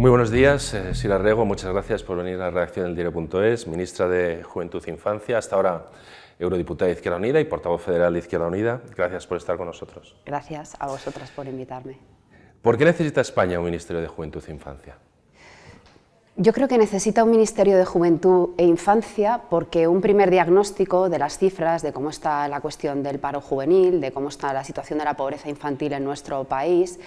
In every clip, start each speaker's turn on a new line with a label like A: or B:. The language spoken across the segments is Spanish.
A: Muy buenos días, Sira Rego, muchas gracias por venir a la redacción del diario.es, ministra de Juventud e Infancia, hasta ahora eurodiputada de Izquierda Unida y portavoz federal de Izquierda Unida. Gracias por estar con nosotros.
B: Gracias a vosotras por invitarme.
A: ¿Por qué necesita España un Ministerio de Juventud e Infancia?
B: Yo creo que necesita un Ministerio de Juventud e Infancia porque un primer diagnóstico de las cifras, de cómo está la cuestión del paro juvenil, de cómo está la situación de la pobreza infantil en nuestro país,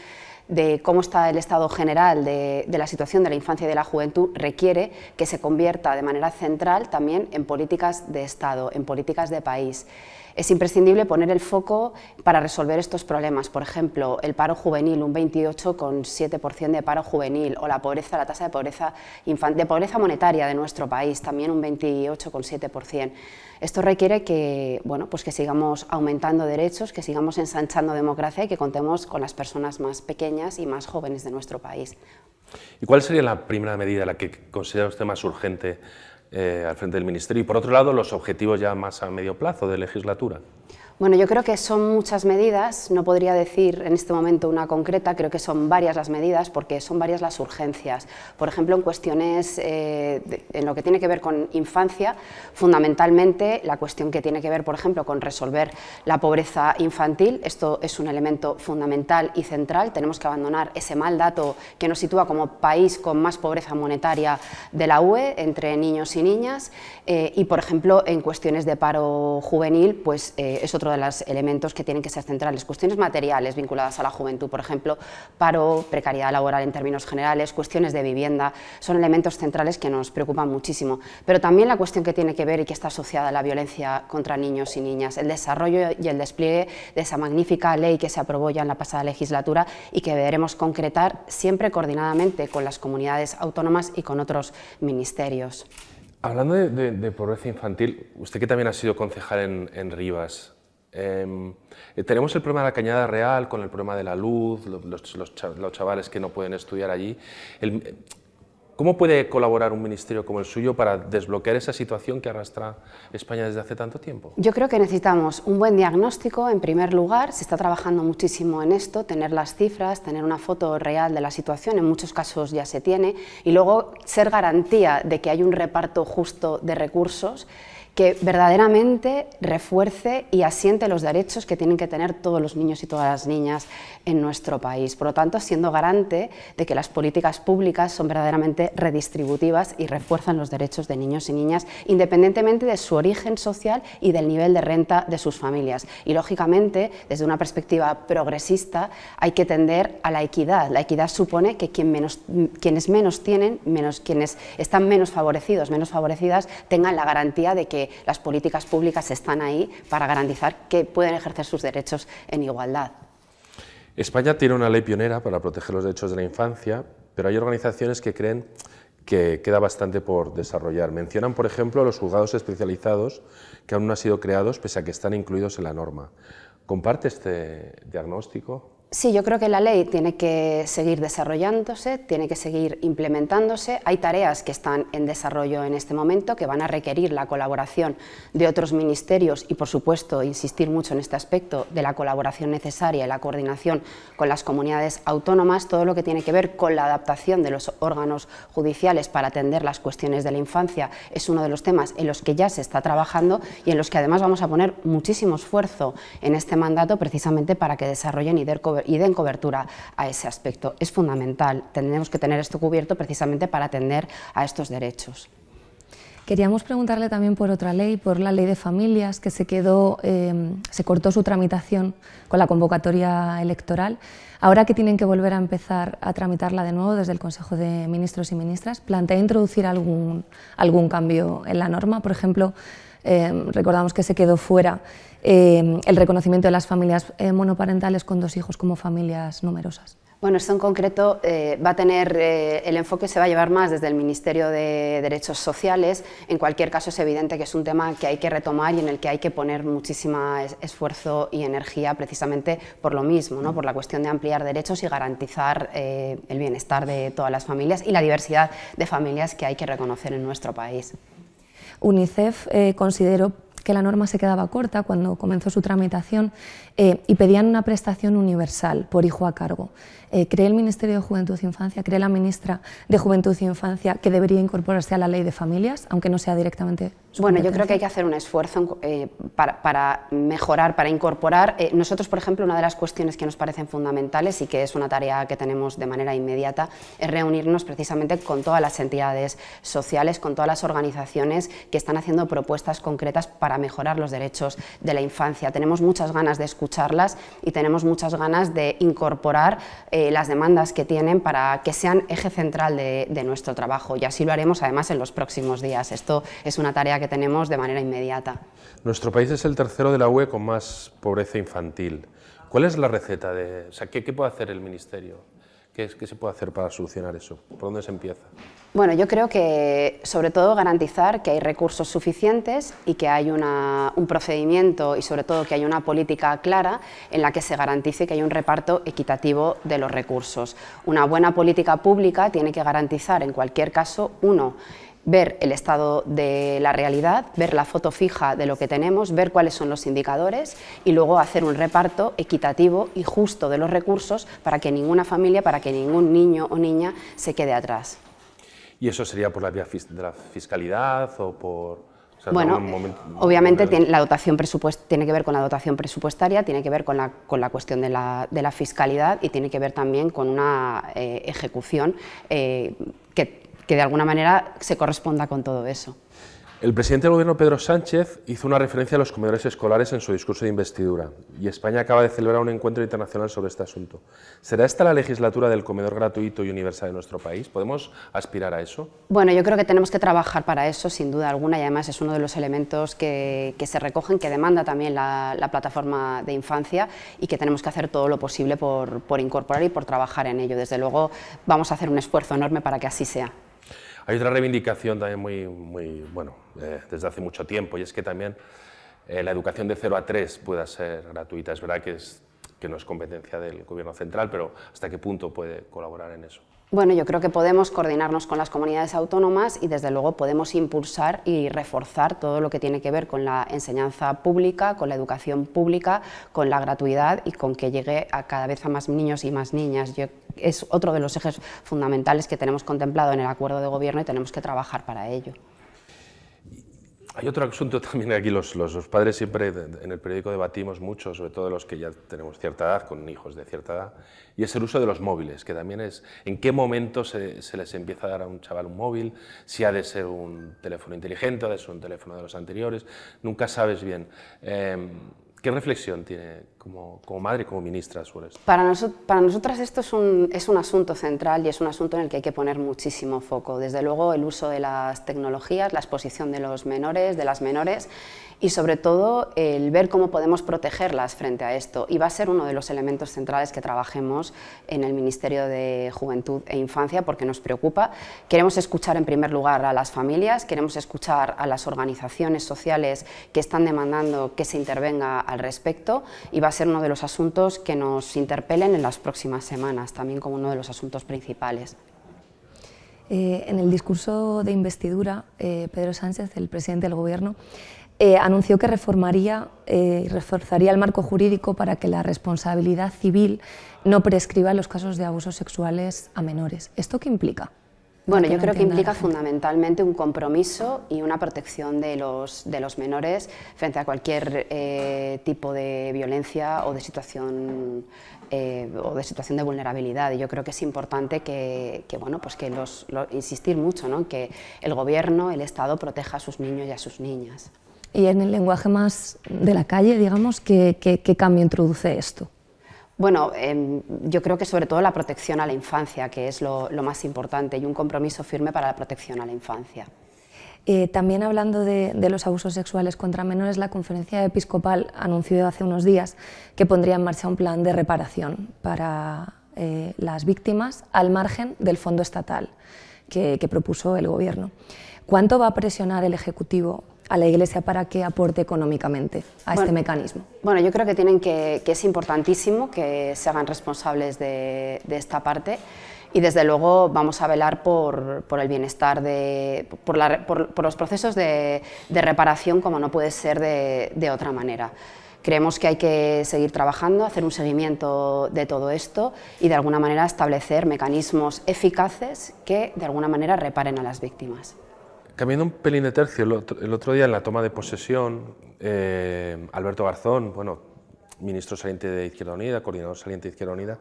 B: de cómo está el estado general de la situación de la infancia y de la juventud, requiere que se convierta de manera central también en políticas de Estado, en políticas de país. Es imprescindible poner el foco para resolver estos problemas, por ejemplo, el paro juvenil, un 28,7% de paro juvenil, o la pobreza, la tasa de pobreza monetaria de nuestro país, también un 28,7%. Esto requiere que, pues que sigamos aumentando derechos, que sigamos ensanchando democracia y que contemos con las personas más pequeñas y más jóvenes de nuestro país.
A: ¿Y cuál sería la primera medida, la que considera usted más urgente al frente del Ministerio? Y por otro lado, los objetivos ya más a medio plazo de legislatura.
B: Bueno, yo creo que son muchas medidas, no podría decir en este momento una concreta, creo que son varias las medidas porque son varias las urgencias. Por ejemplo, en cuestiones, en lo que tiene que ver con infancia, fundamentalmente la cuestión que tiene que ver, por ejemplo, con resolver la pobreza infantil, esto es un elemento fundamental y central, tenemos que abandonar ese mal dato que nos sitúa como país con más pobreza monetaria de la UE entre niños y niñas y, por ejemplo, en cuestiones de paro juvenil, pues es otro de los elementos que tienen que ser centrales. Cuestiones materiales vinculadas a la juventud, por ejemplo, paro, precariedad laboral en términos generales, cuestiones de vivienda, son elementos centrales que nos preocupan muchísimo. Pero también la cuestión que tiene que ver y que está asociada a la violencia contra niños y niñas, el desarrollo y el despliegue de esa magnífica ley que se aprobó ya en la pasada legislatura y que deberemos concretar siempre coordinadamente con las comunidades autónomas y con otros ministerios.
A: Hablando de pobreza infantil, usted que también ha sido concejal en Rivas, tenemos el problema de la Cañada Real con el problema de la luz, los chavales que no pueden estudiar allí. ¿Cómo puede colaborar un ministerio como el suyo para desbloquear esa situación que arrastra España desde hace tanto tiempo?
B: Yo creo que necesitamos un buen diagnóstico, en primer lugar, se está trabajando muchísimo en esto, tener las cifras, tener una foto real de la situación, en muchos casos ya se tiene, y luego ser garantía de que hay un reparto justo de recursos que verdaderamente refuerce y asiente los derechos que tienen que tener todos los niños y todas las niñas en nuestro país. Por lo tanto, siendo garante de que las políticas públicas son verdaderamente redistributivas y refuerzan los derechos de niños y niñas, independientemente de su origen social y del nivel de renta de sus familias. Y, lógicamente, desde una perspectiva progresista, hay que tender a la equidad. La equidad supone que quienes menos tienen, quienes están menos favorecidos, menos favorecidas, tengan la garantía de que las políticas públicas están ahí para garantizar que pueden ejercer sus derechos en igualdad.
A: España tiene una ley pionera para proteger los derechos de la infancia, pero hay organizaciones que creen que queda bastante por desarrollar. Mencionan, por ejemplo, los juzgados especializados que aún no han sido creados pese a que están incluidos en la norma. ¿Comparte este diagnóstico?
B: Sí, yo creo que la ley tiene que seguir desarrollándose, tiene que seguir implementándose. Hay tareas que están en desarrollo en este momento que van a requerir la colaboración de otros ministerios y, por supuesto, insistir mucho en este aspecto de la colaboración necesaria y la coordinación con las comunidades autónomas, todo lo que tiene que ver con la adaptación de los órganos judiciales para atender las cuestiones de la infancia es uno de los temas en los que ya se está trabajando y en los que además vamos a poner muchísimo esfuerzo en este mandato precisamente para que desarrollen y den cobertura a ese aspecto. Es fundamental, tenemos que tener esto cubierto precisamente para atender a estos derechos.
C: Queríamos preguntarle también por otra ley, por la ley de familias, que se cortó su tramitación con la convocatoria electoral. Ahora que tienen que volver a empezar a tramitarla de nuevo desde el Consejo de Ministros y Ministras, ¿plantea introducir algún cambio en la norma? Por ejemplo, recordamos que se quedó fuera el reconocimiento de las familias monoparentales con 2 hijos como familias numerosas.
B: Bueno, esto en concreto va a tener, el enfoque se va a llevar más desde el Ministerio de Derechos Sociales. En cualquier caso es evidente que es un tema que hay que retomar y en el que hay que poner muchísimo esfuerzo y energía precisamente por lo mismo, ¿no? Por la cuestión de ampliar derechos y garantizar el bienestar de todas las familias y la diversidad de familias que hay que reconocer en nuestro país.
C: UNICEF consideró que la norma se quedaba corta cuando comenzó su tramitación y pedían una prestación universal por hijo a cargo. ¿cree el Ministerio de Juventud e Infancia, cree la ministra de Juventud e Infancia que debería incorporarse a la Ley de Familias, aunque no sea directamente su
B: Bueno, yo
C: competencia?
B: creo que hay que hacer un esfuerzo para mejorar, para incorporar. Nosotros, por ejemplo, una de las cuestiones que nos parecen fundamentales y que es una tarea que tenemos de manera inmediata es reunirnos precisamente con todas las entidades sociales, con todas las organizaciones que están haciendo propuestas concretas para mejorar los derechos de la infancia. Tenemos muchas ganas de escucharlas y tenemos muchas ganas de incorporar las demandas que tienen para que sean eje central de nuestro trabajo, y así lo haremos además en los próximos días. Esto es una tarea que tenemos de manera inmediata.
A: Nuestro país es el tercero de la UE con más pobreza infantil. ¿Cuál es la receta? ¿Qué puede hacer el Ministerio? ¿Qué se puede hacer para solucionar eso? ¿Por dónde se empieza?
B: Bueno, yo creo que sobre todo garantizar que hay recursos suficientes y que hay un procedimiento y sobre todo que hay una política clara en la que se garantice que hay un reparto equitativo de los recursos. Una buena política pública tiene que garantizar en cualquier caso, ver el estado de la realidad, ver la foto fija de lo que tenemos, ver cuáles son los indicadores y luego hacer un reparto equitativo y justo de los recursos para que ninguna familia, para que ningún niño o niña se quede atrás.
A: ¿Y eso sería por la vía de la fiscalidad o por...? O sea,
B: bueno, obviamente la dotación tiene que ver con la dotación presupuestaria, tiene que ver con la cuestión de la fiscalidad y tiene que ver también con una ejecución que de alguna manera se corresponda con todo eso.
A: El presidente del Gobierno, Pedro Sánchez, hizo una referencia a los comedores escolares en su discurso de investidura y España acaba de celebrar un encuentro internacional sobre este asunto. ¿Será esta la legislatura del comedor gratuito y universal en nuestro país? ¿Podemos aspirar a eso?
B: Bueno, yo creo que tenemos que trabajar para eso, sin duda alguna, y además es uno de los elementos que se recogen, que demanda también la plataforma de infancia y que tenemos que hacer todo lo posible por incorporar y por trabajar en ello. Desde luego vamos a hacer un esfuerzo enorme para que así sea.
A: Hay otra reivindicación también desde hace mucho tiempo, y es que también la educación de 0 a 3 pueda ser gratuita. Es verdad que no es competencia del Gobierno central, pero ¿hasta qué punto puede colaborar en eso?
B: Bueno, yo creo que podemos coordinarnos con las comunidades autónomas y desde luego podemos impulsar y reforzar todo lo que tiene que ver con la enseñanza pública, con la educación pública, con la gratuidad y con que llegue a cada vez a más niños y más niñas. Es otro de los ejes fundamentales que tenemos contemplado en el acuerdo de gobierno y tenemos que trabajar para ello.
A: Hay otro asunto también aquí, los padres siempre en el periódico debatimos mucho, sobre todo los que ya tenemos cierta edad, con hijos de cierta edad, y es el uso de los móviles, que también es en qué momento se les empieza a dar a un chaval un móvil, si ha de ser un teléfono inteligente o ha de ser un teléfono de los anteriores, nunca sabes bien. ¿Qué reflexión tiene como madre y como ministra sobre esto?
B: Para nosotras esto es un asunto central y es un asunto en el que hay que poner muchísimo foco. Desde luego el uso de las tecnologías, la exposición de los menores, de las menores y sobre todo el ver cómo podemos protegerlas frente a esto. Y va a ser uno de los elementos centrales que trabajemos en el Ministerio de Juventud e Infancia porque nos preocupa. Queremos escuchar en primer lugar a las familias, queremos escuchar a las organizaciones sociales que están demandando que se intervenga al respecto y va a ser uno de los asuntos que nos interpelen en las próximas semanas, también como uno de los asuntos principales.
C: En el discurso de investidura, Pedro Sánchez, el presidente del Gobierno, anunció que reformaría y reforzaría el marco jurídico para que la responsabilidad civil no prescriba los casos de abusos sexuales a menores. ¿Esto qué implica?
B: Bueno, yo creo que implica fundamentalmente un compromiso y una protección de los menores frente a cualquier tipo de violencia o de situación de vulnerabilidad. Y yo creo que es importante insistir mucho, ¿no?, que el Gobierno, el Estado proteja a sus niños y a sus niñas.
C: Y en el lenguaje más de la calle, digamos, ¿qué cambio introduce esto?
B: Bueno, yo creo que sobre todo la protección a la infancia, que es lo más importante, y un compromiso firme para la protección a la infancia.
C: También hablando de los abusos sexuales contra menores, la Conferencia Episcopal anunció hace unos días que pondría en marcha un plan de reparación para las víctimas al margen del fondo estatal que propuso el Gobierno. ¿Cuánto va a presionar el Ejecutivo a la Iglesia para que aporte económicamente a este mecanismo? Bueno,
B: yo creo que es importantísimo que se hagan responsables de esta parte y desde luego vamos a velar por el bienestar, por los procesos de reparación como no puede ser de otra manera. Creemos que hay que seguir trabajando, hacer un seguimiento de todo esto y de alguna manera establecer mecanismos eficaces que de alguna manera reparen a las víctimas.
A: Cambiando un pelín de tercio, el otro día en la toma de posesión, Alberto Garzón, bueno, ministro saliente de Izquierda Unida, coordinador saliente de Izquierda Unida,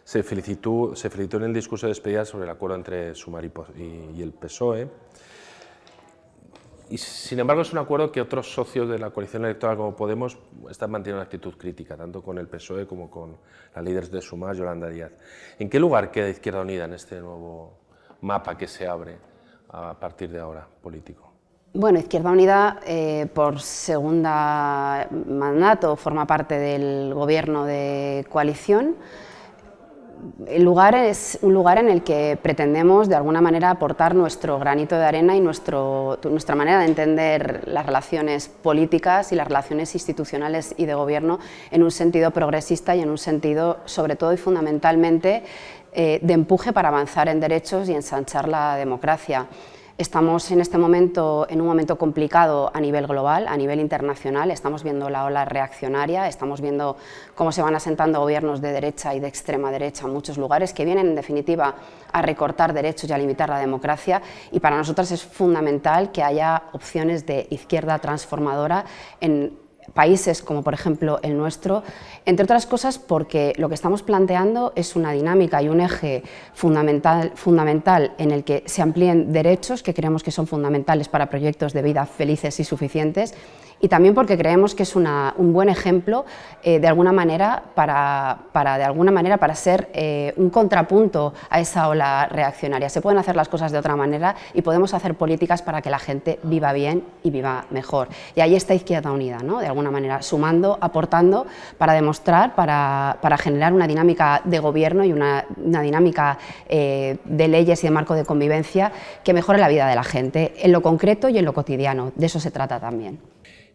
A: se felicitó en el discurso de despedida sobre el acuerdo entre Sumar y el PSOE. Y sin embargo es un acuerdo que otros socios de la coalición electoral como Podemos están manteniendo una actitud crítica, tanto con el PSOE como con la líder de Sumar, Yolanda Díaz. ¿En qué lugar queda Izquierda Unida en este nuevo mapa que se abre a partir de ahora político?
B: Bueno, Izquierda Unida por segunda mandato forma parte del gobierno de coalición. El lugar es un lugar en el que pretendemos de alguna manera aportar nuestro granito de arena y nuestra manera de entender las relaciones políticas y las relaciones institucionales y de gobierno en un sentido progresista y en un sentido sobre todo y fundamentalmente de empuje para avanzar en derechos y ensanchar la democracia. Estamos en este momento en un momento complicado a nivel global, a nivel internacional, estamos viendo la ola reaccionaria, estamos viendo cómo se van asentando gobiernos de derecha y de extrema derecha en muchos lugares que vienen en definitiva a recortar derechos y a limitar la democracia y para nosotros es fundamental que haya opciones de izquierda transformadora en países como por ejemplo el nuestro, entre otras cosas porque lo que estamos planteando es una dinámica y un eje fundamental en el que se amplíen derechos que creemos que son fundamentales para proyectos de vida felices y suficientes y también porque creemos que es un buen ejemplo de alguna manera para ser un contrapunto a esa ola reaccionaria. Se pueden hacer las cosas de otra manera y podemos hacer políticas para que la gente viva bien y viva mejor. Y ahí está Izquierda Unida, ¿no? De alguna manera, sumando, aportando para demostrar, para generar una dinámica de gobierno y una dinámica de leyes y de marco de convivencia que mejore la vida de la gente, en lo concreto y en lo cotidiano. De eso se trata también.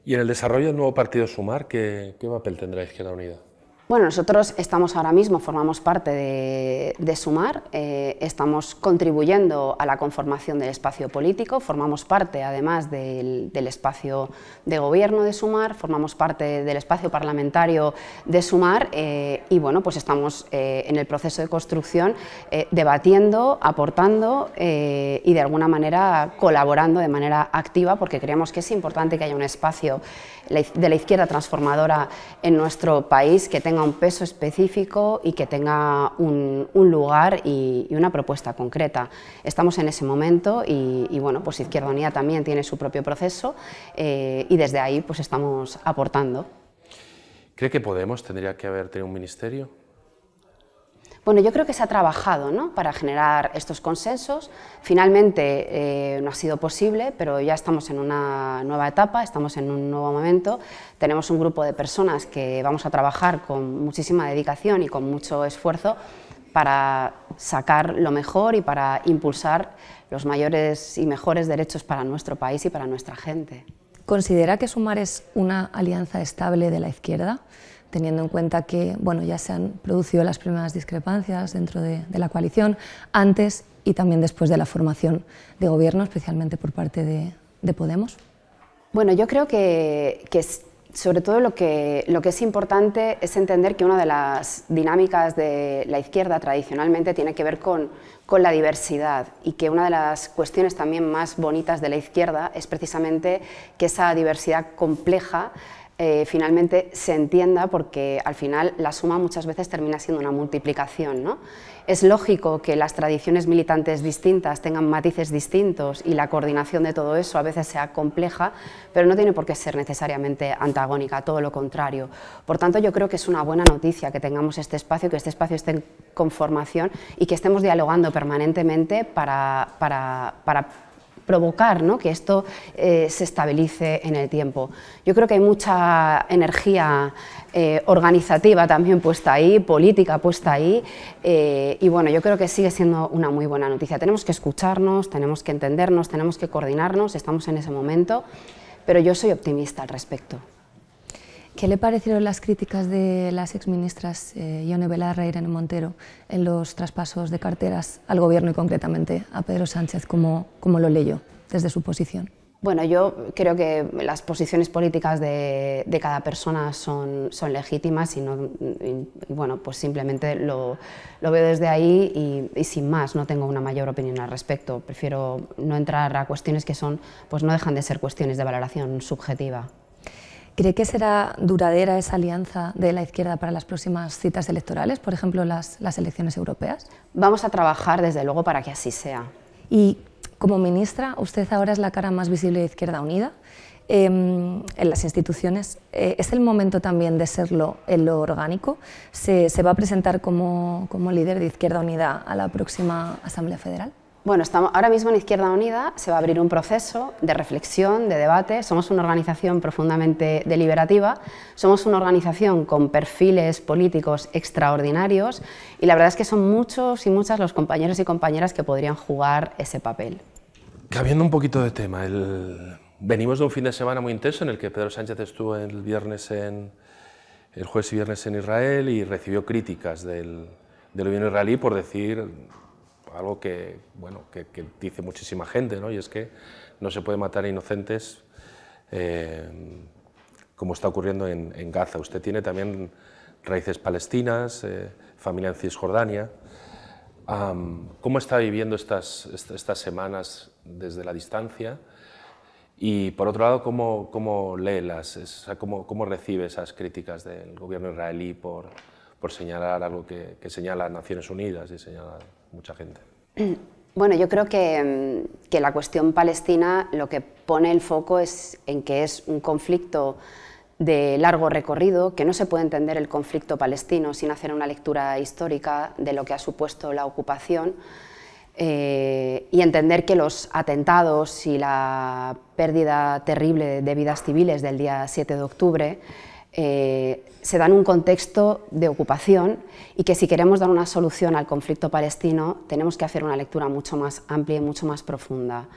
A: ¿Y en el desarrollo del nuevo partido Sumar, qué papel tendrá Izquierda Unida?
B: Bueno, nosotros estamos ahora mismo, formamos parte de Sumar, estamos contribuyendo a la conformación del espacio político, formamos parte además del espacio de gobierno de Sumar, formamos parte del espacio parlamentario de Sumar y bueno, pues estamos en el proceso de construcción debatiendo, aportando y de alguna manera colaborando de manera activa porque creemos que es importante que haya un espacio de la izquierda transformadora en nuestro país que tenga un peso específico y que tenga un lugar y una propuesta concreta. Estamos en ese momento y bueno, pues Izquierda Unida también tiene su propio proceso y desde ahí pues estamos aportando.
A: ¿Cree que Podemos tendría que haber tenido un ministerio?
B: Bueno, yo creo que se ha trabajado, ¿no?, para generar estos consensos. Finalmente no ha sido posible, pero ya estamos en una nueva etapa, estamos en un nuevo momento. Tenemos un grupo de personas que vamos a trabajar con muchísima dedicación y con mucho esfuerzo para sacar lo mejor y para impulsar los mayores y mejores derechos para nuestro país y para nuestra gente.
C: ¿Considera que Sumar es una alianza estable de la izquierda? Teniendo en cuenta que bueno, ya se han producido las primeras discrepancias dentro de la coalición, antes y también después de la formación de gobierno, especialmente por parte de Podemos.
B: Bueno, yo creo que sobre todo lo que es importante es entender que una de las dinámicas de la izquierda tradicionalmente tiene que ver con la diversidad y que una de las cuestiones también más bonitas de la izquierda es precisamente que esa diversidad compleja finalmente se entienda porque al final la suma muchas veces termina siendo una multiplicación, ¿no? Es lógico que las tradiciones militantes distintas tengan matices distintos y la coordinación de todo eso a veces sea compleja, pero no tiene por qué ser necesariamente antagónica, todo lo contrario. Por tanto, yo creo que es una buena noticia que tengamos este espacio, que este espacio esté en conformación y que estemos dialogando permanentemente para provocar, ¿no?, que esto se estabilice en el tiempo. Yo creo que hay mucha energía organizativa también puesta ahí, política puesta ahí, y bueno, yo creo que sigue siendo una muy buena noticia. Tenemos que escucharnos, tenemos que entendernos, tenemos que coordinarnos, estamos en ese momento, pero yo soy optimista al respecto.
C: ¿Qué le parecieron las críticas de las exministras Ione Belarra e Irene Montero en los traspasos de carteras al Gobierno y concretamente a Pedro Sánchez? ¿Cómo lo leyó desde su posición?
B: Bueno, yo creo que las posiciones políticas de cada persona son legítimas y bueno, pues simplemente lo veo desde ahí y sin más, no tengo una mayor opinión al respecto. Prefiero no entrar a cuestiones que pues no dejan de ser cuestiones de valoración subjetiva.
C: ¿Cree que será duradera esa alianza de la izquierda para las próximas citas electorales, por ejemplo, las elecciones europeas?
B: Vamos a trabajar desde luego para que así sea.
C: Y como ministra, usted ahora es la cara más visible de Izquierda Unida en las instituciones. ¿Es el momento también de serlo en lo orgánico? ¿Se va a presentar como líder de Izquierda Unida a la próxima Asamblea Federal?
B: Bueno, ahora mismo en Izquierda Unida se va a abrir un proceso de reflexión, de debate. Somos una organización profundamente deliberativa, somos una organización con perfiles políticos extraordinarios y la verdad es que son muchos y muchas los compañeros y compañeras que podrían jugar ese papel.
A: Cambiando un poquito de tema, venimos de un fin de semana muy intenso en el que Pedro Sánchez estuvo el jueves y viernes en Israel y recibió críticas del gobierno israelí por decir algo que dice muchísima gente, ¿no? Y es que no se puede matar a inocentes como está ocurriendo en Gaza. Usted tiene también raíces palestinas, familia en Cisjordania. ¿Cómo está viviendo estas semanas desde la distancia? Y por otro lado, ¿cómo lee cómo recibe esas críticas del gobierno israelí por señalar algo que señala Naciones Unidas y señala mucha gente?
B: Bueno, yo creo que la cuestión palestina lo que pone el foco es en que es un conflicto de largo recorrido, que no se puede entender el conflicto palestino sin hacer una lectura histórica de lo que ha supuesto la ocupación y entender que los atentados y la pérdida terrible de vidas civiles del día 7 de octubre se dan en un contexto de ocupación y que si queremos dar una solución al conflicto palestino tenemos que hacer una lectura mucho más amplia y mucho más profunda.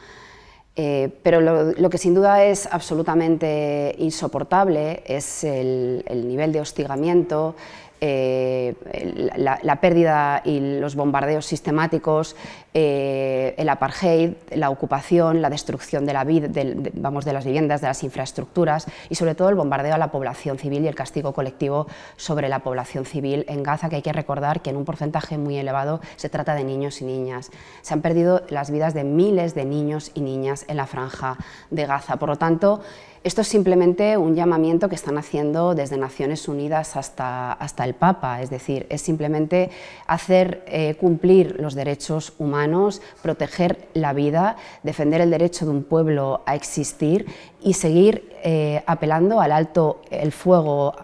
B: Pero lo que sin duda es absolutamente insoportable es el nivel de hostigamiento, la pérdida y los bombardeos sistemáticos, el apartheid, la ocupación, la destrucción de las viviendas, de las infraestructuras y sobre todo el bombardeo a la población civil y el castigo colectivo sobre la población civil en Gaza, que hay que recordar que en un porcentaje muy elevado se trata de niños y niñas. Se han perdido las vidas de miles de niños y niñas en la franja de Gaza. Por lo tanto, esto es simplemente un llamamiento que están haciendo desde Naciones Unidas hasta el Papa, es decir, es simplemente hacer cumplir los derechos humanos, proteger la vida, defender el derecho de un pueblo a existir y seguir apelando al alto el fuego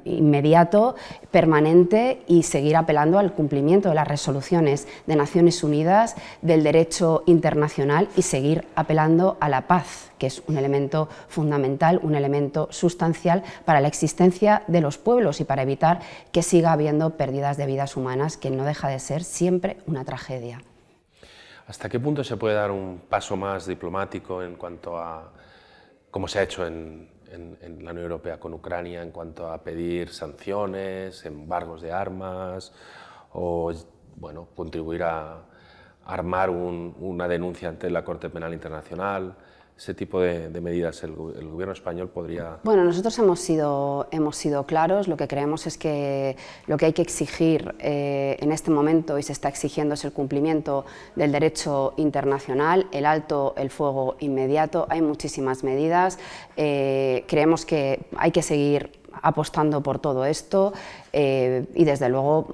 B: inmediato, permanente y seguir apelando al cumplimiento de las resoluciones de Naciones Unidas, del derecho internacional y seguir apelando a la paz, que es un elemento fundamental, un elemento sustancial para la existencia de los pueblos y para evitar que siga habiendo pérdidas de vidas humanas, que no deja de ser siempre una tragedia.
A: ¿Hasta qué punto se puede dar un paso más diplomático en cuanto a, como se ha hecho en la Unión Europea con Ucrania, en cuanto a pedir sanciones, embargos de armas o bueno, contribuir a armar una denuncia ante la Corte Penal Internacional? Ese tipo de medidas el gobierno español podría...
B: Bueno, nosotros hemos sido claros. Lo que creemos es que lo que hay que exigir en este momento y se está exigiendo es el cumplimiento del derecho internacional, el alto el fuego inmediato. Hay muchísimas medidas. Creemos que hay que seguir apostando por todo esto y desde luego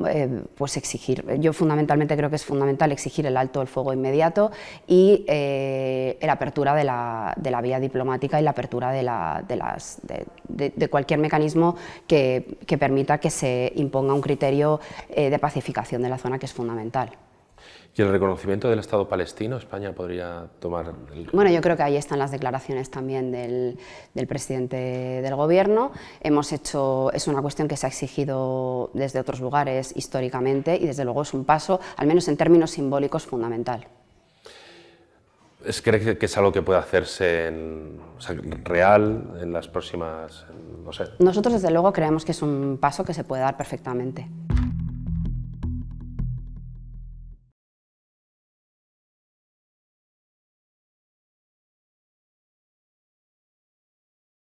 B: pues exigir. Yo fundamentalmente creo que es fundamental exigir el alto el fuego inmediato y la apertura de la vía diplomática y la apertura de cualquier mecanismo que permita que se imponga un criterio de pacificación de la zona, que es fundamental.
A: ¿Y el reconocimiento del Estado palestino? ¿España podría tomar...?
B: Bueno, yo creo que ahí están las declaraciones también del presidente del Gobierno. Es una cuestión que se ha exigido desde otros lugares históricamente y desde luego es un paso, al menos en términos simbólicos, fundamental.
A: ¿Cree que es algo que puede hacerse real en las próximas...? No sé.
B: Nosotros desde luego creemos que es un paso que se puede dar perfectamente.